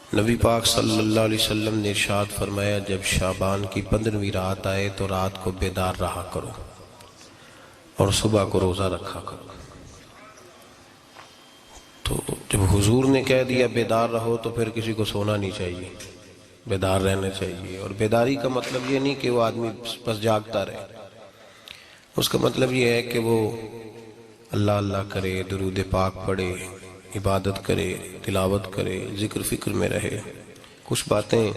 نبی پاک صلی اللہ علیہ وسلم نے ارشاد فرمایا، جب شعبان کی 15ویں رات آئے تو رات کو بیدار رہا کرو اور صبح کو روزہ رکھا کرو۔ تو جب حضور نے کہہ دیا بیدار رہو تو پھر کسی کو سونا نہیں چاہیے، بیدار رہنا چاہیے۔ اور بیداری کا مطلب یہ نہیں کہ وہ آدمی بس جاگتا رہے، اس کا مطلب یہ ہے کہ وہ اللہ اللہ کرے، درود پاک پڑھے، عبادت کرے، تلاوت کرے، ذکر فکر میں رہے۔ کچھ باتیں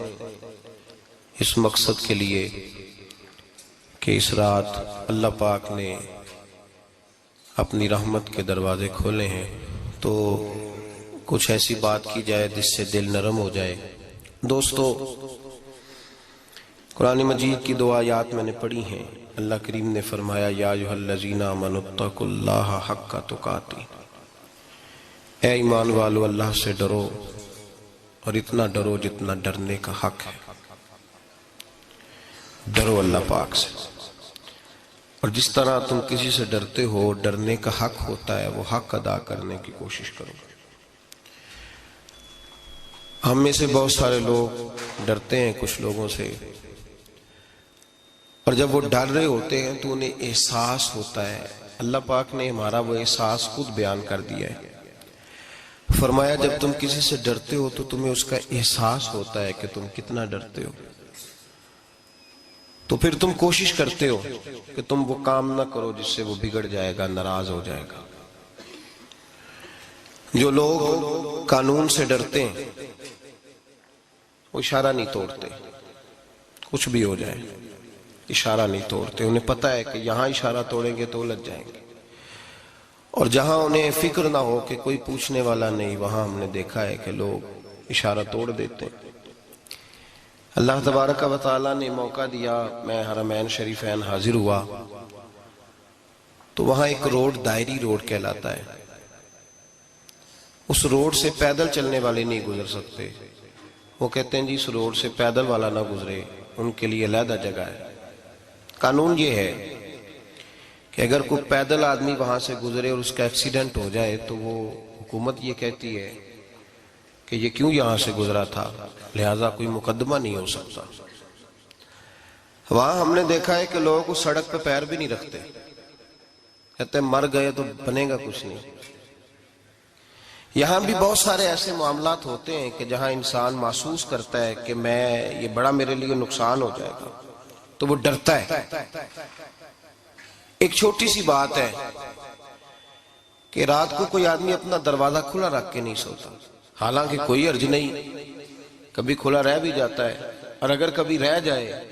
اس مقصد کے لیے کہ اس رات اللہ پاک نے اپنی رحمت کے دروازے کھولے ہیں، تو کچھ ایسی بات کی جائے جس سے دل نرم ہو جائے۔ دوستو، قرآن مجید کی 2 آیات میں نے پڑھی ہیں۔ اللہ کریم نے فرمایا، یا ایھا الذین آمنوا اتقوا اللہ حق تقاتہ، اے ایمان والو اللہ سے ڈرو اور اتنا ڈرو جتنا ڈرنے کا حق ہے۔ ڈرو اللہ پاک سے، اور جس طرح تم کسی سے ڈرتے ہو، ڈرنے کا حق ہوتا ہے، وہ حق ادا کرنے کی کوشش کرو۔ ہم میں سے بہت سارے لوگ ڈرتے ہیں کچھ لوگوں سے، اور جب وہ ڈر رہے ہوتے ہیں تو انہیں احساس ہوتا ہے۔ اللہ پاک نے ہمارا وہ احساس خود بیان کر دیا ہے۔ فرمایا، جب تم کسی سے ڈرتے ہو تو تمہیں اس کا احساس ہوتا ہے کہ تم کتنا ڈرتے ہو، تو پھر تم کوشش کرتے ہو کہ تم وہ کام نہ کرو جس سے وہ بگڑ جائے گا، ناراض ہو جائے گا۔ جو لوگ قانون سے ڈرتے ہیں وہ اشارہ نہیں توڑتے، کچھ بھی ہو جائے اشارہ نہیں توڑتے۔ انہیں پتہ ہے کہ یہاں اشارہ توڑیں گے تو الجھ جائیں گے، اور جہاں انہیں فکر نہ ہو کہ کوئی پوچھنے والا نہیں، وہاں ہم نے دیکھا ہے کہ لوگ اشارہ توڑ دیتے ہیں۔ اللہ تبارک و تعالیٰ نے موقع دیا، میں حرمین شریفین حاضر ہوا تو وہاں ایک روڈ دائری روڈ کہلاتا ہے۔ اس روڈ سے پیدل چلنے والے نہیں گزر سکتے۔ وہ کہتے ہیں جی اس روڈ سے پیدل والا نہ گزرے، ان کے لیے علیحدہ جگہ ہے۔ قانون یہ ہے کہ اگر کوئی پیدل آدمی وہاں سے گزرے اور اس کا ایکسیڈنٹ ہو جائے تو وہ حکومت یہ کہتی ہے کہ یہ کیوں یہاں سے گزرا تھا، لہٰذا کوئی مقدمہ نہیں ہو سکتا۔ وہاں ہم نے دیکھا ہے کہ لوگ اس سڑک پہ پیر بھی نہیں رکھتے، کہتے ہیں مر گئے تو بنے گا کچھ نہیں۔ یہاں بھی بہت سارے ایسے معاملات ہوتے ہیں کہ جہاں انسان محسوس کرتا ہے کہ یہ بڑا میرے لیے نقصان ہو جائے گا، تو وہ ڈرتا ہے۔ ایک چھوٹی سی بات ہے کہ رات کو کوئی آدمی اپنا دروازہ کھلا رکھ کے نہیں سوتا، حالانکہ کوئی عرض نہیں، کبھی کھلا رہ بھی جاتا ہے، اور اگر کبھی رہ جائے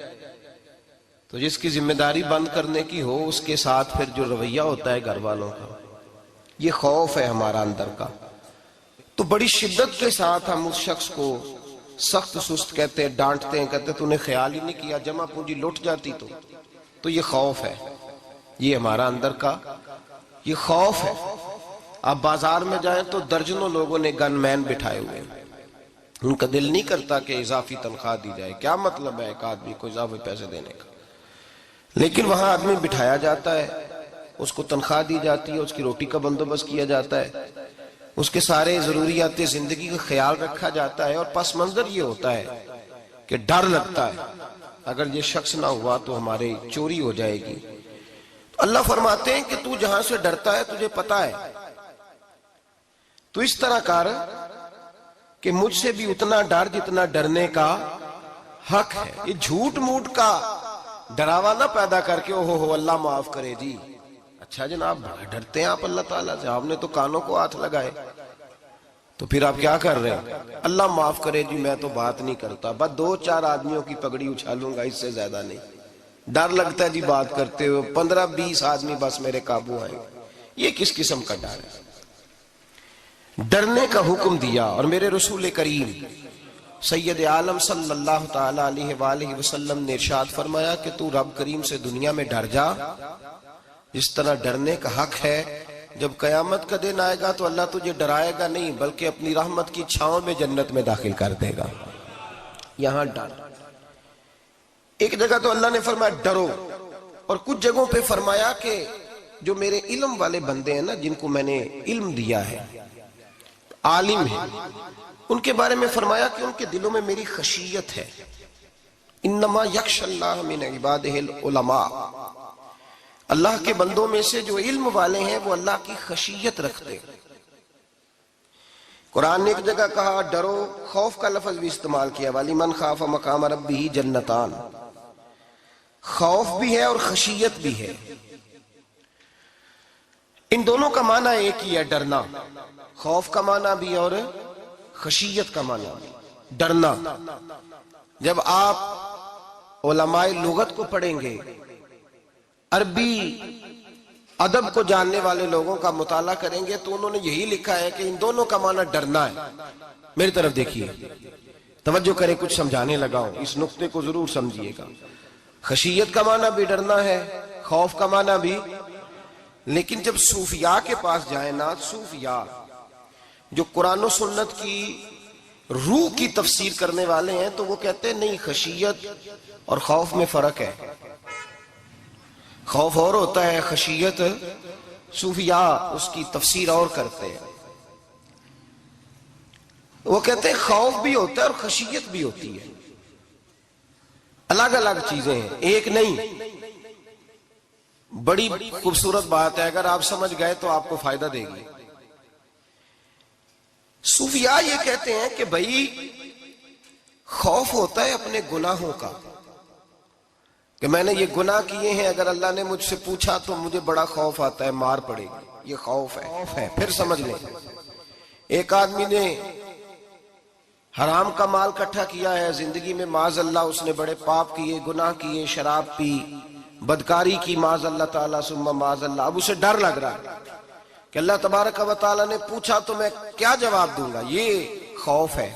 تو جس کی ذمہ داری بند کرنے کی ہو، اس کے ساتھ پھر جو رویہ ہوتا ہے گھر والوں کا، یہ خوف ہے ہمارا اندر کا، تو بڑی شدت کے ساتھ ہم اس شخص کو سخت سست کہتے ہیں، ڈانٹتے ہیں، کہتے ہیں تو نے خیال ہی نہیں کیا، جمع پونجی لٹ جاتی تو یہ خوف ہے، یہ ہمارا اندر کا یہ خوف ہے۔ آپ بازار میں جائیں تو درجنوں لوگوں نے گن مین بٹھائے ہوئے ہیں، ان کا دل نہیں کرتا کہ اضافی تنخواہ دی جائے، کیا مطلب ہے ایک آدمی کو اضافی پیسے دینے کا، لیکن وہاں آدمی بٹھایا جاتا ہے، اس کو تنخواہ دی جاتی ہے، اس کی روٹی کا بندوبست کیا جاتا ہے، اس کے سارے ضروریات زندگی کا خیال رکھا جاتا ہے، اور پس منظر یہ ہوتا ہے کہ ڈر لگتا ہے اگر یہ شخص نہ ہوا تو ہمارے چوری ہو جائے گی۔ تو اللہ فرماتے ہیں کہ تو جہاں سے ڈرتا ہے تجھے پتا ہے، تو اس طرح کر کہ مجھ سے بھی اتنا ڈر جتنا ڈرنے کا حق ہے۔ یہ جھوٹ موٹ کا ڈراوا نہ پیدا کر کے اوہ اللہ معاف کرے جی، اچھا جناب بڑا ڈرتے ہیں آپ اللہ تعالیٰ سے، آپ نے تو کانوں کو ہاتھ لگائے، تو پھر آپ کیا کر رہے ہیں؟ اللہ معاف کرے جی میں تو بات نہیں کرتا، بس 2-4 آدمیوں کی پگڑی اچھالوں گا، اس سے زیادہ نہیں۔ ڈر لگتا ہے جی بات کرتے ہوئے، 15-20 آدمی بس میرے قابو آئیں، یہ کس قسم کا ڈر ہے؟ ڈرنے کا حکم دیا، اور میرے رسول کریم سید عالم صلی اللہ تعالی علیہ وآلہ وسلم نے ارشاد فرمایا کہ تو رب کریم سے دنیا میں ڈر جا جس طرح ڈرنے کا حق ہے۔ جب قیامت کا دن آئے گا تو اللہ تجھے ڈرائے گا نہیں، بلکہ اپنی رحمت کی چھاؤں میں جنت میں داخل کر دے گا۔ یہاں ڈر، ایک جگہ تو اللہ نے فرمایا ڈرو، اور کچھ جگہوں پہ فرمایا کہ جو میرے علم والے بندے ہیں نا، جن کو میں نے علم دیا ہے، عالم ہیں، ان کے بارے میں فرمایا کہ ان کے دلوں میں میری خشیت ہے. انما یخشی اللہ من عبادہ العلماء، اللہ کے بندوں میں سے جو علم والے ہیں وہ اللہ کی خشیت رکھتے ہیں. قرآن نے ایک جگہ کہا ڈرو، خوف کا لفظ بھی استعمال کیا، وَلِمَنْ خَافَ مَقَامَ رَبِّهِ جَنَّتَانِ، خوف بھی ہے اور خشیت بھی ہے. ان دونوں کا معنی ایک ہی ہے، ڈرنا. خوف کا معنی بھی اور خشیت کا معنی بھی، ڈرنا. جب آپ علماء لغت کو پڑھیں گے، عربی ادب کو جاننے والے لوگوں کا مطالعہ کریں گے تو انہوں نے یہی لکھا ہے کہ ان دونوں کا معنی ڈرنا ہے. میری طرف دیکھیے، توجہ کریں، کچھ سمجھانے لگا ہوں، اس نقطے کو ضرور سمجھیے گا. خشیت کا معنی بھی ڈرنا ہے، خوف کا معنی بھی. لیکن جب صوفیاء کے پاس جائیں نا، صوفیاء جو قرآن و سنت کی روح کی تفسیر کرنے والے ہیں، تو وہ کہتے ہیں نہیں، خشیت اور خوف میں فرق ہے. خوف اور ہوتا ہے، خشیت صوفیاء اس کی تفسیر اور کرتے ہیں. وہ کہتے ہیں خوف بھی ہوتا ہے اور خشیت بھی ہوتی ہے، الگ الگ چیزیں ہیں، ایک نہیں. بڑی خوبصورت بات ہے، اگر آپ سمجھ گئے تو آپ کو فائدہ دے گی. صوفیاء یہ کہتے ہیں کہ بھائی خوف ہوتا ہے اپنے گناہوں کا، کہ میں نے یہ گناہ کیے ہیں، اگر اللہ نے مجھ سے پوچھا تو مجھے بڑا خوف آتا ہے، مار پڑے گی، یہ خوف ہے. پھر سمجھ لیں، ایک آدمی نے حرام کا مال اکٹھا کیا ہے زندگی میں، معاذ اللہ اس نے بڑے پاپ کیے، گناہ کیے، شراب پی، بدکاری کی، معاذ اللہ تعالیٰ ثم معاذ اللہ. اب اسے ڈر لگ رہا ہے کہ اللہ تبارک و تعالیٰ نے پوچھا تو میں کیا جواب دوں گا. یہ خوف ہے.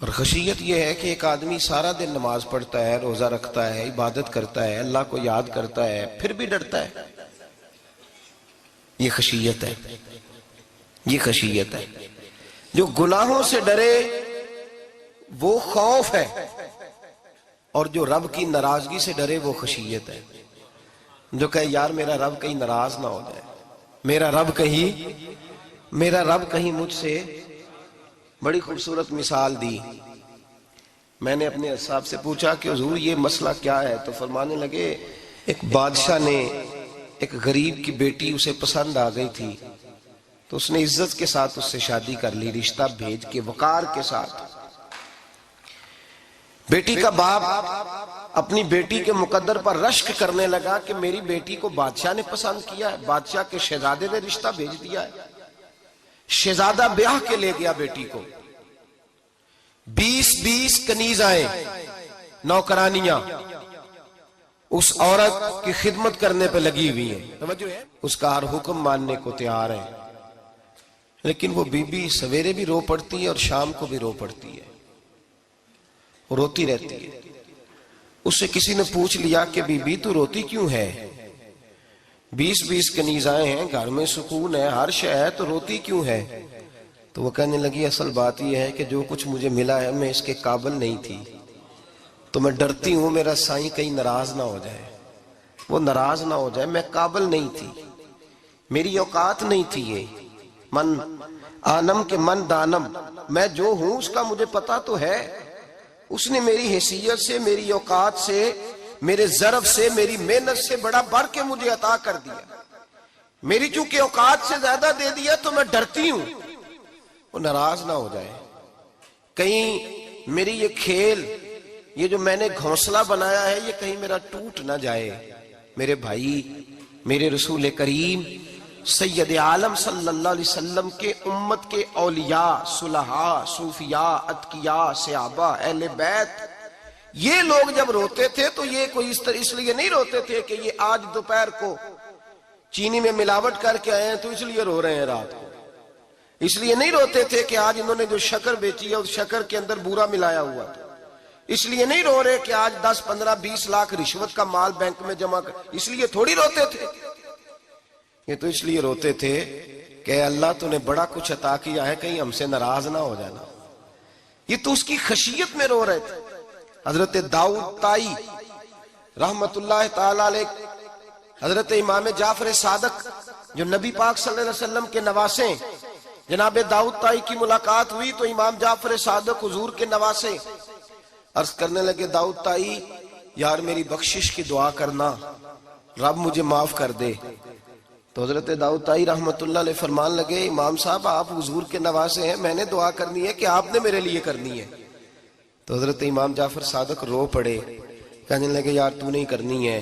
اور خشیت یہ ہے کہ ایک آدمی سارا دن نماز پڑھتا ہے، روزہ رکھتا ہے، عبادت کرتا ہے، اللہ کو یاد کرتا ہے، پھر بھی ڈرتا ہے. یہ خشیت ہے، یہ خشیت ہے. جو گناہوں سے ڈرے وہ خوف ہے، اور جو رب کی ناراضگی سے ڈرے وہ خشیت ہے. جو کہے یار میرا رب کہیں ناراض نہ ہو جائے، میرا رب کہیں مجھ سے. بڑی خوبصورت مثال دی. میں نے اپنے صاحب سے پوچھا کہ حضور یہ مسئلہ کیا ہے، تو فرمانے لگے ایک بادشاہ نے ایک غریب کی بیٹی اسے پسند آ گئی تھی، تو اس نے عزت کے ساتھ اس سے شادی کر لی، رشتہ بھیج کے وقار کے ساتھ. بیٹی کا باپ اپنی بیٹی کے مقدر پر رشک کرنے لگا کہ میری بیٹی کو بادشاہ نے پسند کیا ہے، بادشاہ کے شہزادے نے رشتہ بھیج دیا ہے. شہزادہ بیاہ کے لے گیا بیٹی کو. 20 کنیزائیں، نوکرانیاں اس عورت کی خدمت کرنے پہ لگی ہوئی ہیں، اس کا ہر حکم ماننے کو تیار ہے. لیکن وہ بی بی سویرے بھی رو پڑتی ہے اور شام کو بھی رو پڑتی ہے، روتی رہتی ہے. اس سے کسی نے پوچھ لیا کہ بی بی تو روتی کیوں ہے؟ 20 کنیزائیں ہیں، گھر میں سکون ہے، ہر شے ہے، تو روتی کیوں ہے؟ تو وہ کہنے لگی اصل بات یہ ہے کہ جو کچھ مجھے ملا ہے میں اس کے قابل نہیں تھی، تو میں ڈرتی ہوں میرا سائیں کہیں ناراض نہ ہو جائے، وہ ناراض نہ ہو جائے. میں قابل نہیں تھی، میری اوقات نہیں تھی. یہ من آنم کے من دانم، میں جو ہوں اس کا مجھے پتا تو ہے. اس نے میری حیثیت سے، میری اوقات سے، میرے ظرف سے، میری محنت سے بڑا بڑھ کے مجھے عطا کر دیا. میری چونکہ اوقات سے زیادہ دے دیا تو میں ڈرتی ہوں وہ ناراض نہ ہو جائے، کہیں میری یہ کھیل، یہ جو میں نے گھونسلہ بنایا ہے، یہ کہیں میرا ٹوٹ نہ جائے. میرے بھائی، میرے رسول کریم سید عالم صلی اللہ علیہ وسلم کے امت کے اولیاء، صلحاء، صوفیاء، اتقیاء، صحابہ، اہل بیت، یہ لوگ جب روتے تھے تو یہ کوئی اس لیے نہیں روتے تھے کہ یہ آج دوپہر کو چینی میں ملاوٹ کر کے آئے ہیں تو اس لیے رو رہے ہیں رات کو. اس لیے نہیں روتے تھے کہ آج انہوں نے جو شکر بیچی ہے اس شکر کے اندر بورا ملایا ہوا تھا. اس لیے نہیں رو رہے کہ آج 10 15 20 لاکھ رشوت کا مال بینک میں جمع کر، اس لیے تھوڑی روتے تھے. یہ تو اس لیے روتے تھے کہ اللہ تو نے بڑا کچھ عطا کیا ہے، کہیں ہم سے ناراض نہ ہو جانا. یہ تو اس کی خشیت میں رو رہے تھے. حضرت داؤد طائی رحمت اللہ تعالی علیہ، حضرت امام جعفر صادق جو نبی پاک صلی اللہ علیہ وسلم کے نواسے، جناب داؤد طائی کی ملاقات ہوئی تو امام جعفر صادق حضور کے نواسے عرض کرنے لگے داؤد طائی یار میری بخشش کی دعا کرنا، رب مجھے معاف کر دے۔ تو حضرت داؤد طائی رحمت اللہ علیہ فرمان لگے امام صاحب آپ حضور کے نواسے ہیں، میں نے دعا کرنی ہے کہ آپ نے میرے لیے کرنی ہے؟ تو حضرت امام جعفر صادق رو پڑے، کہنے لگے یار تو نہیں کرنی ہے،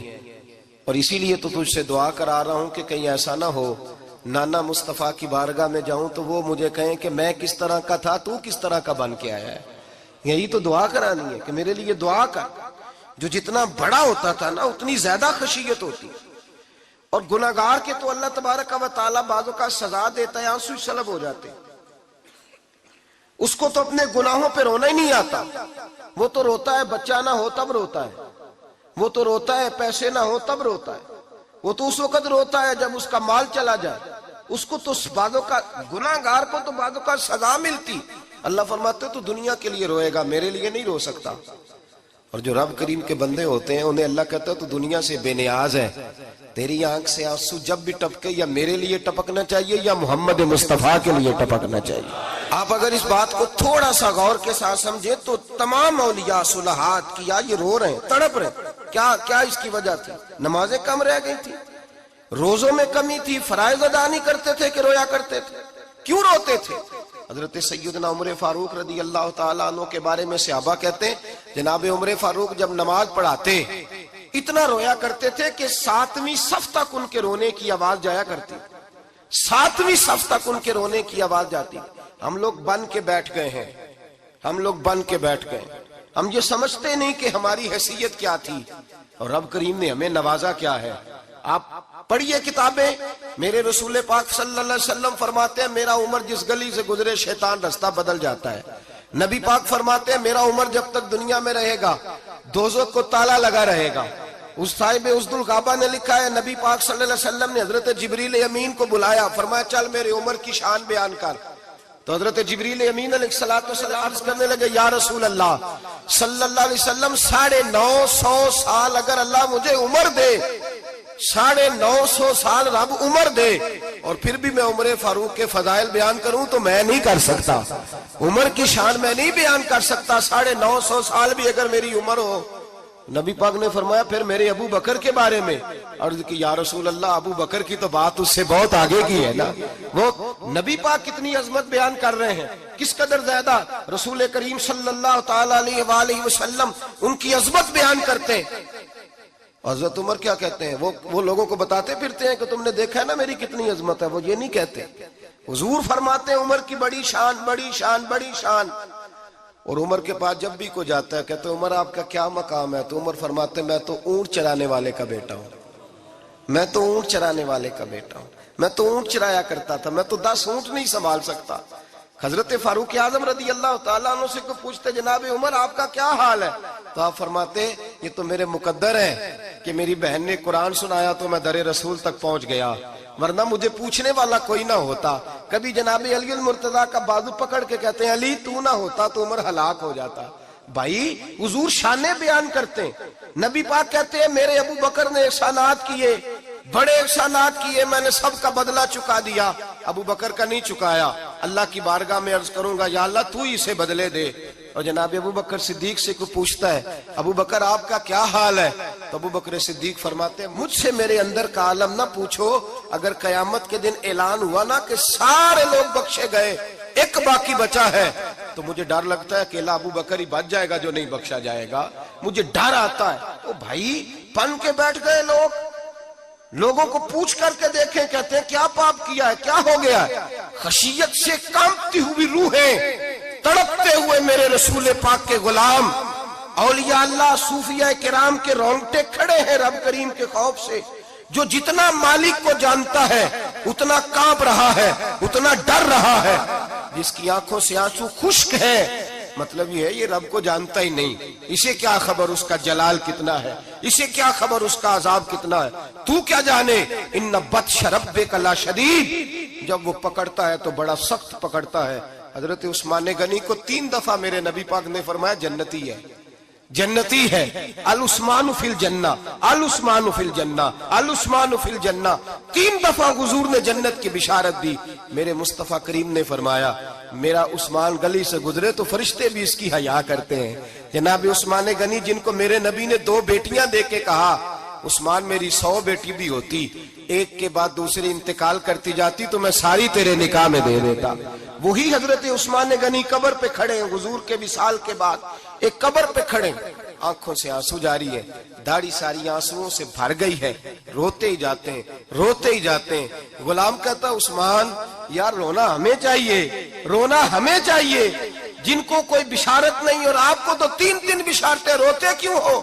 اور اسی لیے تو تجھ سے دعا کرا رہا ہوں کہ کہیں ایسا نہ ہو نانا مصطفیٰ کی بارگاہ میں جاؤں تو وہ مجھے کہیں کہ میں کس طرح کا تھا تو کس طرح کا بن کے آیا ہے۔ یہی تو دعا کرانی ہے کہ میرے لیے دعا کر۔ جو جتنا بڑا ہوتا تھا نا اتنی زیادہ خشیت ہوتی، اور گناہگار کے تو اللہ تبارک و تعالیٰ بعضوں کا سزا دیتا ہے، آنسو سلب ہو جاتے، اس کو تو اپنے گناہوں پہ رونا ہی نہیں آتا، وہ تو روتا ہے بچہ نہ ہو تب روتا ہے، وہ تو روتا ہے پیسے نہ ہو تب روتا ہے، وہ تو اس وقت روتا ہے جب اس کا مال چلا جائے، اس کو تو بعضوں کا گناہگار کو تو بعضوں کا سزا ملتی۔ اللہ فرماتے تو دنیا کے لیے روئے گا، میرے لیے نہیں رو سکتا۔ اور جو رب کریم کے بندے ہوتے ہیں انہیں اللہ کہتا ہے تو دنیا سے بے نیاز ہے، تیری آنکھ سے آنسو جب بھی ٹپکے یا میرے لیے ٹپکنا چاہیے یا محمد مصطفیٰ کے لیے ٹپکنا چاہیے۔ آپ اگر اس بات کو تھوڑا سا غور کے ساتھ سمجھے تو تمام اولیاء صلحات کیا یہ رو رہے ہیں، تڑپ رہے ہیں، کیا اس کی وجہ تھی؟ نمازیں کم رہ گئی تھی، روزوں میں کمی تھی، فرائض ادا نہیں کرتے تھے کہ رویا کرتے تھے؟ کیوں روتے تھے؟ حضرت سیدنا عمر فاروق رضی اللہ تعالیٰ عنہ کے بارے میں صحابہ کہتے ہیں جناب عمر فاروق جب نماز پڑھاتے اتنا رویا کرتے تھے کہ 7ویں صف تک ان کے رونے کی آواز جایا کرتی، 7ویں صف تک ان کے رونے کی آواز جاتی۔ ہم لوگ بن کے بیٹھ گئے ہیں، ہم لوگ بن کے بیٹھ گئے، ہم یہ سمجھتے نہیں کہ ہماری حیثیت کیا تھی اور رب کریم نے ہمیں نوازا کیا ہے۔ آپ پڑھیے کتابیں، میرے رسول پاک صلی اللہ علیہ وسلم فرماتے ہیں میرا عمر جس گلی سے گزرے شیطان رستہ بدل جاتا ہے۔ نبی پاک فرماتے ہیں میرا عمر جب تک دنیا میں رہے گا دوزخ کو تالا لگا رہے گا۔ اس صاحب عزد الغابہ نے لکھا ہے نبی پاک صلی اللہ علیہ وسلم نے حضرت جبریل امین کو بلایا، فرمایا چل میرے عمر کی شان بیان کر۔ تو حضرت جبریل امین علیہ السلام عرض کرنے لگے یا رسول اللہ صلی اللہ علیہ وسلم 950 سال اگر اللہ مجھے عمر دے، 950 سال رب عمر دے، اور پھر بھی میں عمر فاروق کے فضائل بیان کروں تو میں نہیں کر سکتا، عمر کی شان میں نہیں بیان کر سکتا، 950 سال بھی اگر میری عمر ہو۔ نبی پاک نے فرمایا پھر میرے ابو بکر کے بارے میں، عرض کی یا رسول اللہ ابو بکر کی تو بات اس سے بہت آگے کی ہے نا، وہ نبی پاک کتنی عظمت بیان کر رہے ہیں، کس قدر زیادہ رسول کریم صلی اللہ تعالی علیہ وآلہ وسلم ان کی عظمت بیان کرتے ہیں۔ حضرت عمر کیا کہتے ہیں، وہ لوگوں کو بتاتے پھرتے ہیں کہ تم نے دیکھا ہے نا میری کتنی عظمت ہے، وہ یہ نہیں کہتے۔ حضور فرماتے ہیں عمر کی بڑی شان بڑی شان بڑی شان، اور عمر کے پاس جب بھی کوئی جاتا ہے کہتے ہیں عمر آپ کا کیا مقام ہے، تو عمر فرماتے ہیں میں تو اونٹ چرانے والے کا بیٹا ہوں، میں تو اونٹ چرانے والے کا بیٹا ہوں، میں تو اونٹ چرایا کرتا تھا، میں تو 10 اونٹ نہیں سنبھال سکتا۔ حضرت فاروق اعظم رضی اللہ تعالیٰ عنہ سے کو پوچھتے جناب عمر آپ کا کیا حال ہے، تو آپ فرماتے یہ تو میرے مقدر ہے کہ میری بہن نے قرآن سنایا تو میں در رسول تک پہنچ گیا، ورنہ مجھے پوچھنے والا کوئی نہ ہوتا۔ کبھی جناب علی المرتضیٰ کا بازو پکڑ کے کہتے ہیں علی تو نہ ہوتا تو عمر ہلاک ہو جاتا۔ بھائی حضور شانیں بیان کرتے ہیں، نبی پاک کہتے ہیں میرے ابو بکر نے احسانات کیے، بڑے احسانات کیے، میں نے سب کا بدلہ چکا دیا، ابو بکر کا نہیں چکایا، اللہ کی بارگاہ میں عرض کروں گا یا اللہ تو ہی اسے بدلے دے۔ اور جناب ابو بکر صدیق سے کوئی پوچھتا ہے ابو بکر آپ کا کیا حال ہے، تو ابو بکر صدیق فرماتے ہیں مجھ سے میرے اندر کا عالم نہ پوچھو، اگر قیامت کے دن اعلان ہوا نا کہ سارے لوگ بخشے گئے ایک باقی بچا ہے تو مجھے ڈر لگتا ہے اکیلا ابو بکر ہی بچ جائے گا جو نہیں بخشا جائے گا، مجھے ڈر آتا ہے۔ او بھائی پن کے بیٹھ گئے لوگ، لوگوں کو پوچھ کر کے دیکھیں، کہتے ہیں کیا پاپ کیا ہے، کیا ہو گیا ہے؟ خشیت سے کانپتی ہوئی روحیں، تڑپتے ہوئے میرے رسول پاک کے غلام، اولیاء اللہ صوفیاء کرام کے رونگٹے کھڑے ہیں رب کریم کے خوف سے۔ جو جتنا مالک کو جانتا ہے اتنا کانپ رہا ہے، اتنا ڈر رہا ہے، جس کی آنکھوں سے آنسو خشک ہے مطلب یہ ہے یہ رب کو جانتا ہی نہیں، اسے کیا خبر اس کا جلال کتنا ہے، اسے کیا خبر اس کا عذاب کتنا ہے، تو کیا جانے۔ ان بطش ربک لشدید، جب وہ پکڑتا ہے تو بڑا سخت پکڑتا ہے۔ حضرت عثمان غنی کو 3 دفعہ میرے نبی پاک نے فرمایا جنتی ہے، جنتی ہے. العثمان فی الجنہ، العثمان فی الجنہ، العثمان فی الجنہ. 3 دفعہ حضور نے جنت کی بشارت دی. میرے مصطفیٰ کریم نے فرمایا میرا عثمان گلی سے گزرے تو فرشتے بھی اس کی حیا کرتے ہیں. جناب عثمان غنی جن کو میرے نبی نے 2 بیٹیاں دے کے کہا عثمان میری 100 بیٹی بھی ہوتی، ایک کے بعد دوسری انتقال کرتی جاتی تو میں ساری تیرے نکاح میں دے دیتا. وہی حضرت عثمان غنی قبر پہ کھڑے ہیں حضور کے وصال کے بعد، ایک قبر پہ کھڑے، آنکھوں سے آنسو جاری ہے، داڑھی ساری آنسوؤں سے بھر گئی ہے، روتے ہی جاتے ہیں، روتے ہی جاتے ہیں. غلام کہتا عثمان یار رونا ہمیں چاہیے، رونا ہمیں چاہیے، جن کو کوئی بشارت نہیں اور آپ کو تو 3 بشارتیں، روتے کیوں ہو؟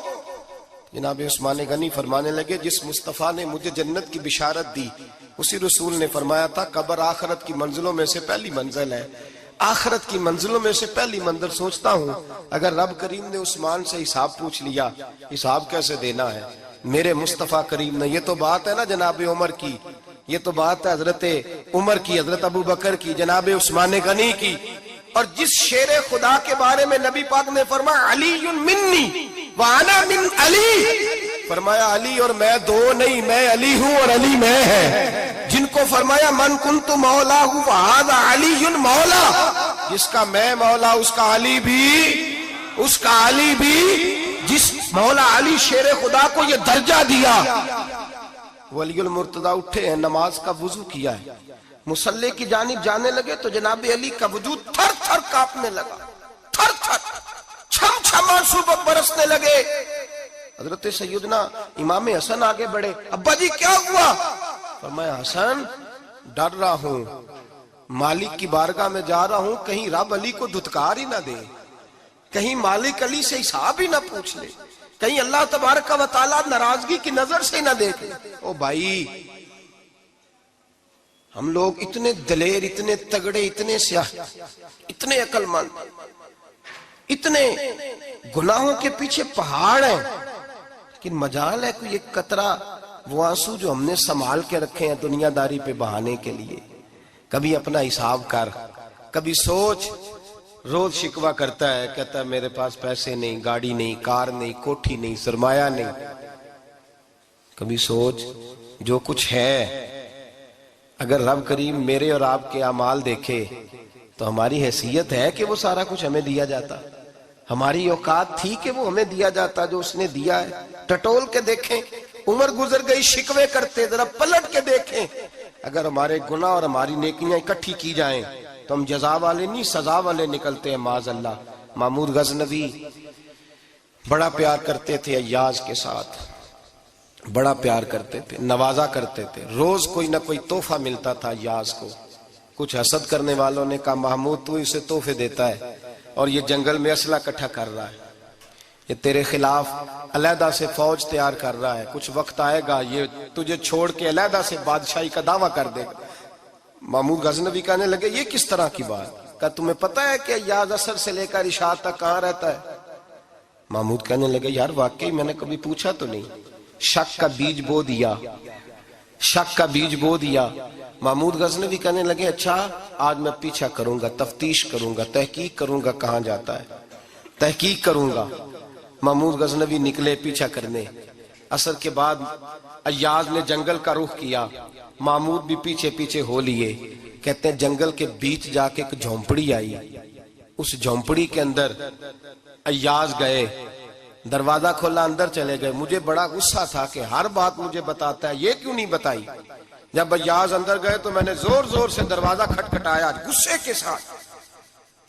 جناب عثمان غنی فرمانے لگے جس مصطفیٰ نے مجھے جنت کی بشارت دی اسی رسول نے فرمایا تھا قبر آخرت کی منزلوں میں سے پہلی منزل ہے، آخرت کی منزلوں میں سے پہلی منزل. سوچتا ہوں اگر رب کریم نے عثمان سے حساب پوچھ لیا حساب کیسے دینا ہے میرے مصطفیٰ کریم نے. یہ تو بات ہے نا جناب عمر کی، یہ تو بات ہے حضرت عمر کی، حضرت ابو بکر کی، جناب عثمان غنی کی. اور جس شیر خدا کے بارے میں نبی پاک نے فرمایا علی منی وانا من علی، فرمایا علی اور میں 2 نہیں، میں علی ہوں اور علی میں ہے. جن کو فرمایا من کنت مولا ہوں وہذا علی مولا، جس کا میں مولا اس کا علی بھی، اس کا علی بھی. جس مولا علی شیر خدا کو یہ درجہ دیا. ولی المرتضی اٹھے ہیں، نماز کا وضو کیا ہے، مصلی کی جانب جانے لگے تو جناب علی کا وجود تھر تھر کانپنے لگا، تھر تھر چھم چھم آنسو برسنے لگے. حضرت سیدنا امام حسن آگے بڑھے، ابا جی کیا ہوا؟ فرمایا حسن ڈر رہا ہوں، مالک کی بارگاہ میں جا رہا ہوں، کہیں رب علی کو دھتکار ہی نہ دے، کہیں مالک علی سے حساب ہی نہ پوچھ لے، کہیں اللہ تبارک و تعالیٰ ناراضگی کی نظر سے ہی نہ دیکھ لے. او بھائی ہم لوگ اتنے دلیر، اتنے تگڑے، اتنے سیاہ، اتنے عقل مند، اتنے گناہوں کے پیچھے پہاڑ ہیں، لیکن مجال ہے کوئی ایک قطرہ وہ آنسو جو ہم نے سنبھال کے رکھے ہیں دنیا داری پہ بہانے کے لیے. کبھی اپنا حساب کر، کبھی سوچ. روز شکوہ کرتا ہے، کہتا ہے میرے پاس پیسے نہیں، گاڑی نہیں، کار نہیں، کوٹھی نہیں، سرمایہ نہیں. کبھی سوچ جو کچھ ہے اگر رب کریم میرے اور آپ کے اعمال دیکھے تو ہماری حیثیت ہے کہ وہ سارا کچھ ہمیں دیا جاتا، ہماری اوقات تھی کہ وہ ہمیں دیا جاتا جو اس نے دیا ہے. ٹٹول کے دیکھیں، عمر گزر گئی شکوے کرتے، ذرا پلٹ کے دیکھیں. اگر ہمارے گناہ اور ہماری نیکیاں اکٹھی کی جائیں تو ہم جزا والے نہیں سزا والے نکلتے ہیں معاذ اللہ. محمود غزنوی بڑا پیار کرتے تھے ایاز کے ساتھ، بڑا پیار کرتے تھے، نوازا کرتے تھے. روز کوئی نہ کوئی تحفہ ملتا تھا ایاز کو. کچھ حسد کرنے والوں نے کہا محمود تو اسے تحفے دیتا ہے اور یہ جنگل میں اسلحہ اکٹھا کر رہا ہے، یہ تیرے خلاف علیحدہ سے فوج تیار کر رہا ہے، کچھ وقت آئے گا یہ تجھے چھوڑ کے علیحدہ سے بادشاہی کا دعویٰ کر دے گا. محمود غزنوی کہنے لگے یہ کس طرح کی بات؟ کہا تمہیں پتہ ہے کہ ایاز عصر سے لے کر عشاء تک کہاں رہتا ہے؟ محمود کہنے لگے یار واقعی میں نے کبھی پوچھا تو نہیں. شک کا بیج بو دیا، شک کا بیج بو دیا. محمود غزنوی کہنے لگے اچھا آج میں پیچھا کروں گا، تفتیش کروں گا، تحقیق کروں گا کہاں جاتا ہے، تحقیق کروں گا. محمود غزنوی نکلے پیچھا کرنے. عصر کے بعد ایاز نے جنگل کا رخ کیا، محمود بھی پیچھے پیچھے ہو لیے. کہتے ہیں جنگل کے بیچ جا کے ایک جھونپڑی آئی، اس جھونپڑی کے اندر ایاز گئے، دروازہ کھولا اندر چلے گئے. مجھے بڑا غصہ تھا کہ ہر بات مجھے بتاتا ہے، یہ کیوں نہیں بتائی؟ جب ایاز اندر گئے تو میں نے زور زور سے دروازہ کھٹکھٹایا غصے کے ساتھ.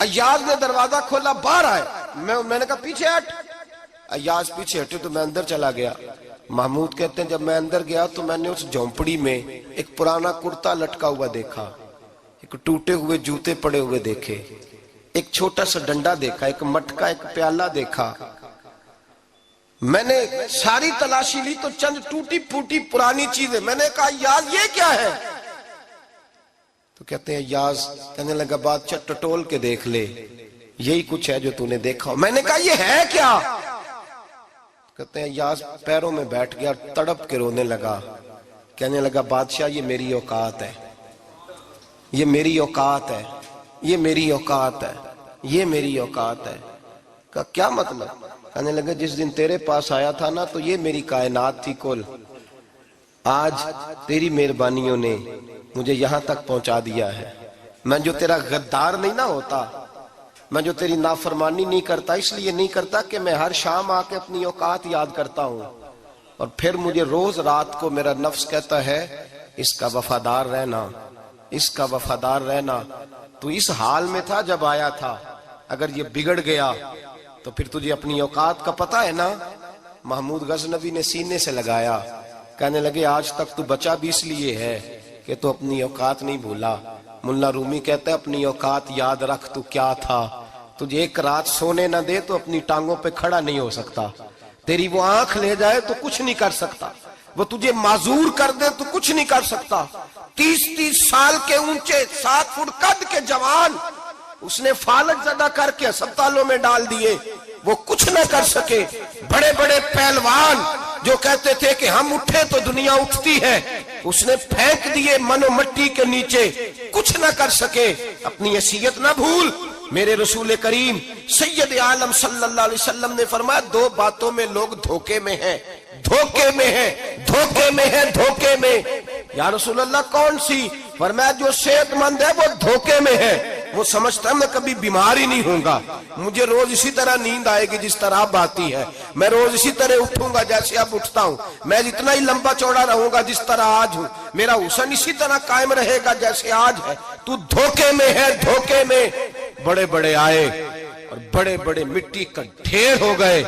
ایاز نے دروازہ کھولا، باہر آئے. میں نے کہا پیچھے ہٹ. ایاز پیچھے ہٹے تو میں اندر چلا گیا. محمود کہتے ہیں جب میں اندر گیا تو میں نے اس جھونپڑی میں ایک پرانا کرتا لٹکا ہوا دیکھا، ایک ٹوٹے ہوئے جوتے پڑے ہوئے دیکھے، ایک چھوٹا سا ڈنڈا دیکھا، ایک مٹکا، ایک پیالہ دیکھا. میں نے ساری تلاشی لی تو چند ٹوٹی پھوٹی پرانی چیزیں. میں نے کہا ایاز یہ کیا ہے؟ تو کہتے ہیں ایاز کہنے لگا بات ٹٹول کے دیکھ لے، یہی کچھ ہے جو تو نے دیکھا. میں نے کہا یہ ہے کیا؟ کہتے ہیں ایاز پیروں میں بیٹھ گیا، تڑپ کے رونے لگا. کہنے لگا بادشاہ یہ میری اوقات ہے، یہ میری اوقات ہے، یہ میری اوقات ہے، یہ میری اوقات ہے. کہا کیا مطلب؟ کہنے لگے جس دن تیرے پاس آیا تھا نا تو یہ میری کائنات تھی کل، آج تیری مہربانیوں نے مجھے یہاں تک پہنچا دیا ہے۔ میں جو تیرا غدار نہیں نہ ہوتا، میں جو تیری نافرمانی نہیں کرتا، اس لیے نہیں کرتا کہ میں ہر شام آ کے اپنی اوقات یاد کرتا ہوں، اور پھر مجھے روز رات کو میرا نفس کہتا ہے اس کا وفادار رہنا، اس کا وفادار رہنا۔ تو اس حال میں تھا جب آیا تھا، اگر یہ بگڑ گیا تو پھر تجھے اپنی اوقات کا پتہ ہے نا۔ محمود غزنوی نے سینے سے لگایا، کہنے لگے آج تک تو بچا بھی اس لیے ہے کہ تو اپنی اوقات نہیں بھولا۔ ملا رومی کہتا ہے اپنی اوقات یاد رکھ، تو کیا تھا، تجھے ایک رات سونے نہ دے تو اپنی ٹانگوں پہ کھڑا نہیں ہو سکتا، تیری وہ آنکھ لے جائے تو کچھ نہیں کر سکتا، وہ تجھے معذور کر دے تو کچھ نہیں کر سکتا۔ 30 سال کے اونچے 7 فٹ قد کے جوان اس نے فالج زدہ کر کے ہسپتالوں میں ڈال دیے، وہ کچھ نہ کر سکے۔ بڑے بڑے پہلوان جو کہتے تھے کہ ہم اٹھے تو دنیا اٹھتی ہے، اس نے پھینک دیے من و مٹی کے نیچے، کچھ نہ کر سکے۔ اپنی حیثیت نہ بھول۔ میرے رسول کریم سید عالم صلی اللہ علیہ وسلم نے فرمایا 2 باتوں میں لوگ دھوکے میں ہیں، دھوکے میں ہیں، دھوکے میں ہیں، دھوکے میں۔ یا رسول اللہ کون سی؟ فرمایا جو صحت مند ہے وہ دھوکے میں ہے، وہ سمجھتا ہے میں کبھی بیمار ہی نہیں ہوں گا، مجھے روز اسی طرح نیند آئے گی جس طرح اب آتی ہے، میں روز اسی طرح اٹھوں گا جیسے اب اٹھتا ہوں، میں اتنا ہی لمبا چوڑا رہوں گا جس طرح آج ہوں، میرا حسن اسی طرح قائم رہے گا جیسے آج ہے۔ تو دھوکے میں ہے، دھوکے میں۔ بڑے بڑے آئے اور بڑے بڑے مٹی کا ڈھیر ہو گئے،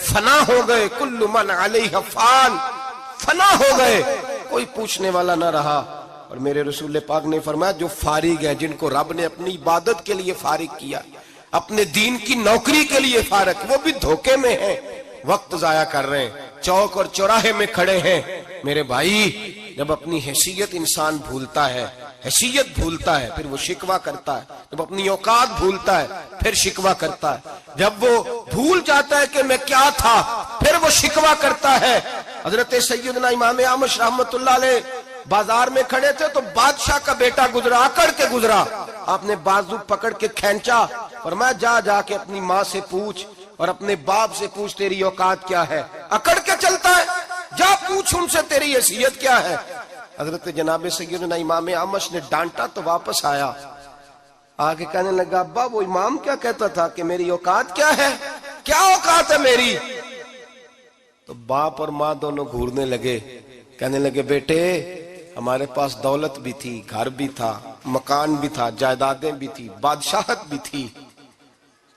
فنا ہو گئے، کل من علیہ فان، فنا ہو گئے، کوئی پوچھنے والا نہ رہا۔ اور میرے رسول پاک نے فرمایا جو فارغ ہیں، جن کو رب نے اپنی عبادت کے لیے فارغ کیا، اپنے دین کی نوکری کے لیے فارغ، وہ بھی دھوکے میں ہیں، وقت ضائع کر رہے ہیں، چوک اور چوراہے میں کھڑے ہیں۔ میرے بھائی جب اپنی حیثیت انسان بھولتا ہے، حیثیت بھولتا ہے، پھر وہ شکوہ کرتا ہے، جب اپنی اوقات بھولتا ہے پھر شکوہ کرتا ہے، جب وہ بھول جاتا ہے کہ میں کیا تھا پھر وہ شکوہ کرتا ہے۔ حضرت سیدنا امام اعمش رحمت اللہ علیہ بازار میں کھڑے تھے تو بادشاہ کا بیٹا گزرا، اکڑ کے گزرا، آپ نے بازو پکڑ کے کھینچا، فرمایا جا کے اپنی ماں سے پوچھ اور اپنے باپ سے پوچھ تیری اوقات کیا ہے۔ اکڑ کے چلتا ہے، جا پوچھ ان سے تیری حیثیت کیا ہے۔ حضرت جناب سیدنا امام اعمش نے ڈانٹا تو واپس آیا، آگے کہنے لگا ابا وہ امام کیا کہتا تھا کہ میری اوقات کیا ہے، کیا اوقات ہے میری؟ تو باپ اور ماں دونوں گھورنے لگے، کہنے لگے بیٹے ہمارے پاس دولت بھی تھی، گھر بھی تھا، مکان بھی تھا، جائیدادیں بھی تھی، بادشاہت بھی تھی،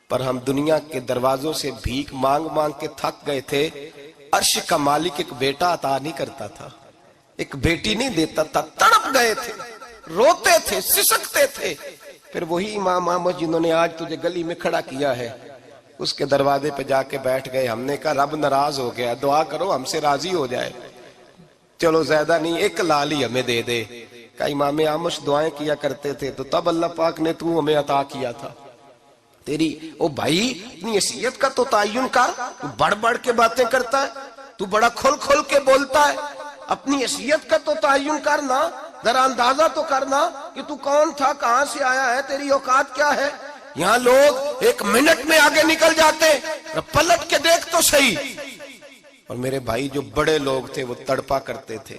پر ہم دنیا کے دروازوں سے بھیک مانگ مانگ کے تھک گئے تھے، عرش کا مالک ایک بیٹا عطا نہیں کرتا تھا، ایک بیٹی نہیں دیتا تھا، تڑپ گئے تھے، روتے تھے، سسکتے تھے۔ پھر وہی امام احمد جنہوں نے آج تجھے گلی میں کھڑا کیا ہے اس کے دروازے پہ جا کے بیٹھ گئے، ہم نے کہا رب ناراض ہو گیا، دعا کرو ہم سے راضی ہو جائے، چلو زیادہ نہیں ایک لال ہی ہمیں دے دے۔ کہا امام احمد دعائیں کیا کرتے تھے تو تب اللہ پاک نے تو ہمیں عطا کیا تھا۔ تیری او بھائی اپنی حیثیت کا تو تعین کر، تو بڑھ بڑھ کے باتیں کرتا ہے، تو بڑا کھل کھل کے بولتا ہے، اپنی حیثیت کا تو تعین کرنا، ذرا اندازہ تو کرنا کہ تو کون تھا، کہاں سے آیا ہے، تیری اوقات کیا ہے۔ یہاں لوگ 1 منٹ میں آگے نکل جاتے، پلٹ کے دیکھ تو صحیح۔ اور میرے بھائی جو بڑے لوگ تھے وہ تڑپا کرتے تھے،